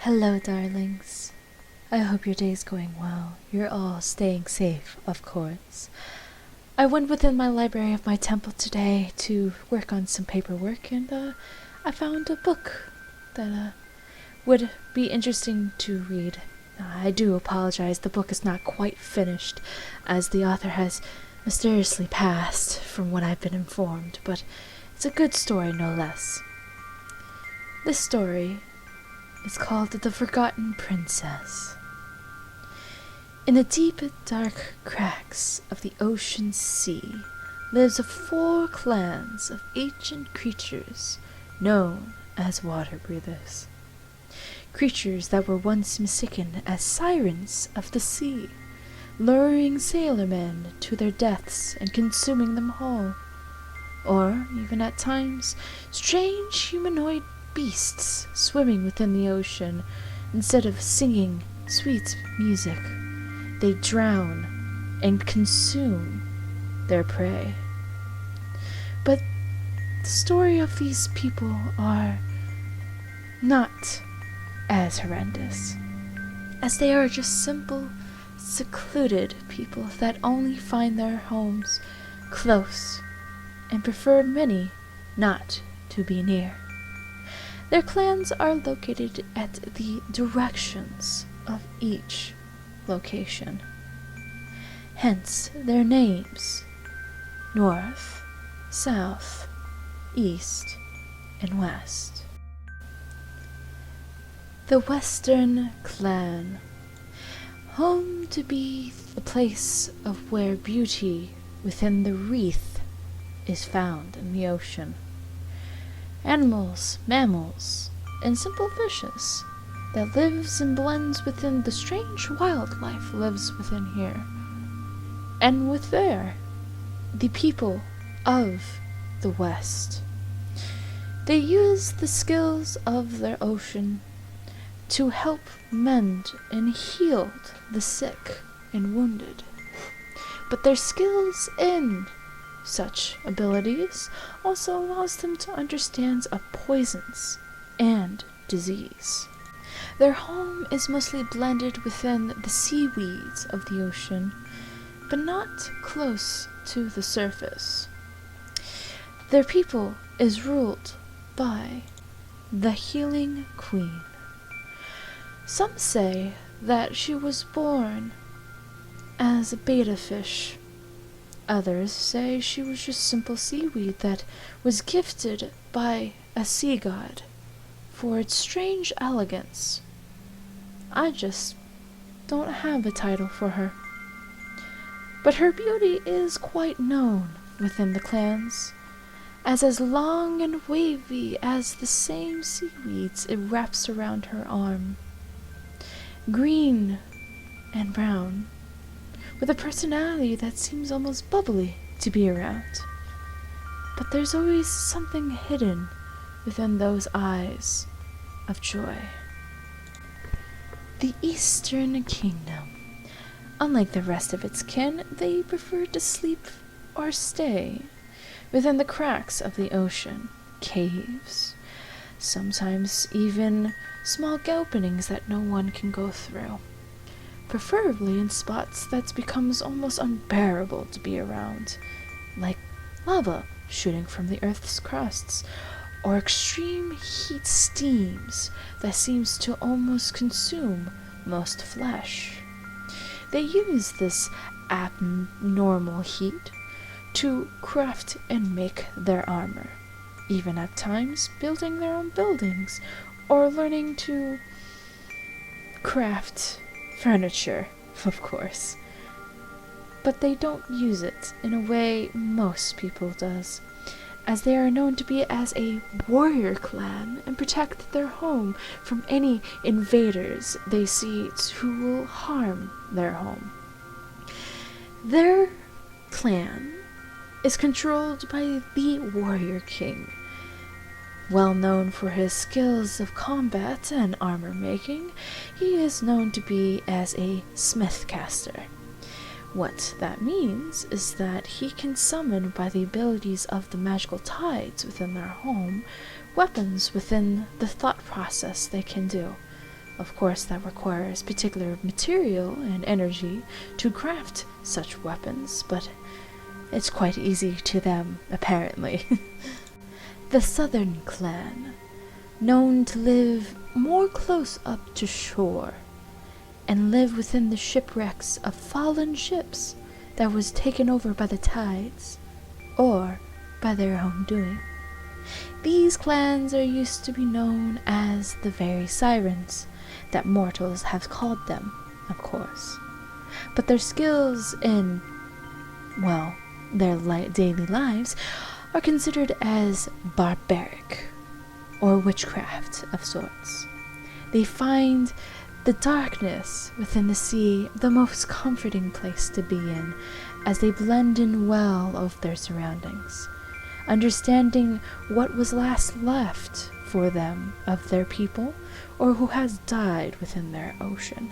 Hello, darlings. I hope your day's going well. You're all staying safe, of course. I went within my library of my temple today to work on some paperwork, and I found a book that would be interesting to read. I do apologize, the book is not quite finished, as the author has mysteriously passed, from what I've been informed, but it's a good story no less. This story is called The Forgotten Princess. In the deep, dark cracks of the ocean sea lives 4 clans of ancient creatures known as water breathers. Creatures that were once mistaken as sirens of the sea, luring sailormen to their deaths and consuming them whole. Or, even at times, strange humanoid beasts swimming within the ocean. Instead of singing sweet music, they drown and consume their prey. But the story of these people are not as horrendous, as they are just simple, secluded people that only find their homes close and prefer many not to be near. Their clans are located at the directions of each location, hence their names: North, South, East, and West. The Western Clan, home to be the place of where beauty within the wreath is found in the ocean. Animals, mammals, and simple fishes that lives and blends within the strange wildlife lives within here. And with there, the people of the West. They use the skills of their ocean to help mend and heal the sick and wounded. But their skills in such abilities also allows them to understand of poisons and disease. Their home is mostly blended within the seaweeds of the ocean, but not close to the surface. Their people is ruled by the Healing Queen. Some say that she was born as a betta fish. Others say she was just simple seaweed that was gifted by a sea god for its strange elegance. I just don't have a title for her. But her beauty is quite known within the clans, as long and wavy as the same seaweeds it wraps around her arm. Green and brown, with a personality that seems almost bubbly to be around. But there's always something hidden within those eyes of joy. The Eastern Kingdom. Unlike the rest of its kin, they prefer to sleep or stay within the cracks of the ocean, caves, sometimes even small openings that no one can go through. Preferably in spots that becomes almost unbearable to be around, like lava shooting from the Earth's crusts, or extreme heat steams that seems to almost consume most flesh. They use this abnormal heat to craft and make their armor, even at times building their own buildings, or learning to craft furniture, of course. But they don't use it in a way most people does, as they are known to be as a warrior clan and protect their home from any invaders they see who will harm their home. Their clan is controlled by the Warrior King. Well known for his skills of combat and armor making, he is known to be as a smith caster. What that means is that he can summon by the abilities of the magical tides within their home, weapons within the thought process they can do, Of course, that requires particular material and energy to craft such weapons, but it's quite easy to them, apparently. The Southern Clan, known to live more close up to shore, and live within the shipwrecks of fallen ships that was taken over by the tides, or by their own doing. These clans are used to be known as the very sirens that mortals have called them, of course. But their skills in, well, their daily lives are considered as barbaric, or witchcraft of sorts. They find the darkness within the sea the most comforting place to be in, as they blend in well of their surroundings, understanding what was last left for them of their people, or who has died within their ocean.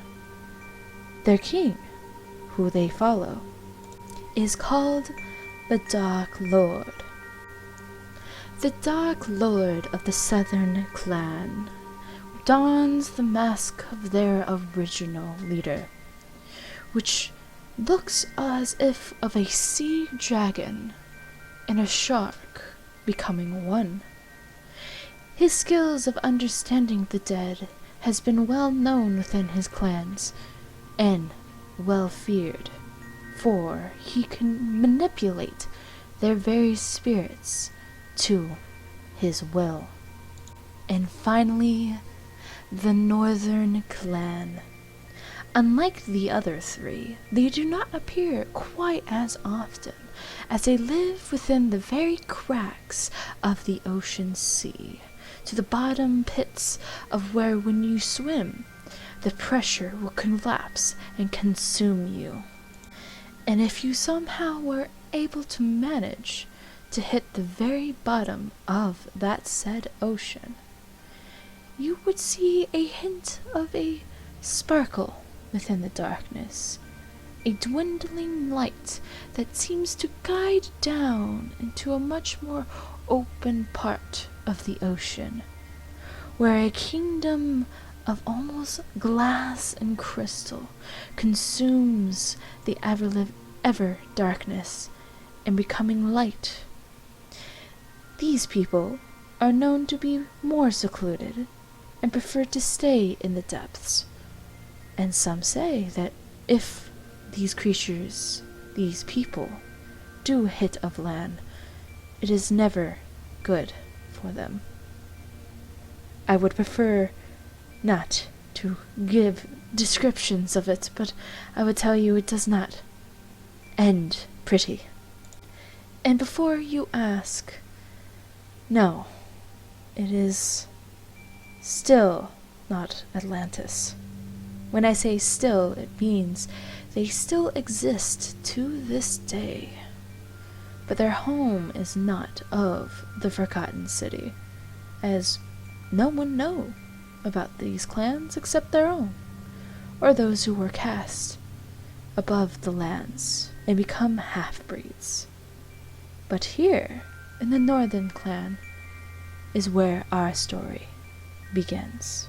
Their king, who they follow, is called the Dark Lord. The Dark Lord of the Southern Clan dons the mask of their original leader, which looks as if of a sea dragon and a shark becoming one. His skills of understanding the dead has been well known within his clans, and well feared, for he can manipulate their very spirits to his will. And finally, the Northern Clan. Unlike the other three, they do not appear quite as often, as they live within the very cracks of the ocean sea, to the bottom pits of where when you swim, the pressure will collapse and consume you. And if you somehow were able to manage to hit the very bottom of that said ocean, you would see a hint of a sparkle within the darkness, a dwindling light that seems to guide down into a much more open part of the ocean, where a kingdom of almost glass and crystal consumes the ever darkness and becoming light. These people are known to be more secluded and prefer to stay in the depths, and some say that if these creatures, these people, do hit of land, it is never good for them. I would prefer not to give descriptions of it, but I would tell you it does not end pretty. And before you ask, no, it is still not Atlantis. When I say still, it means they still exist to this day. But their home is not of the Forgotten City, as no one knows about these clans except their own, or those who were cast above the lands and become half-breeds. But here, in the Northern Clan, is where our story begins.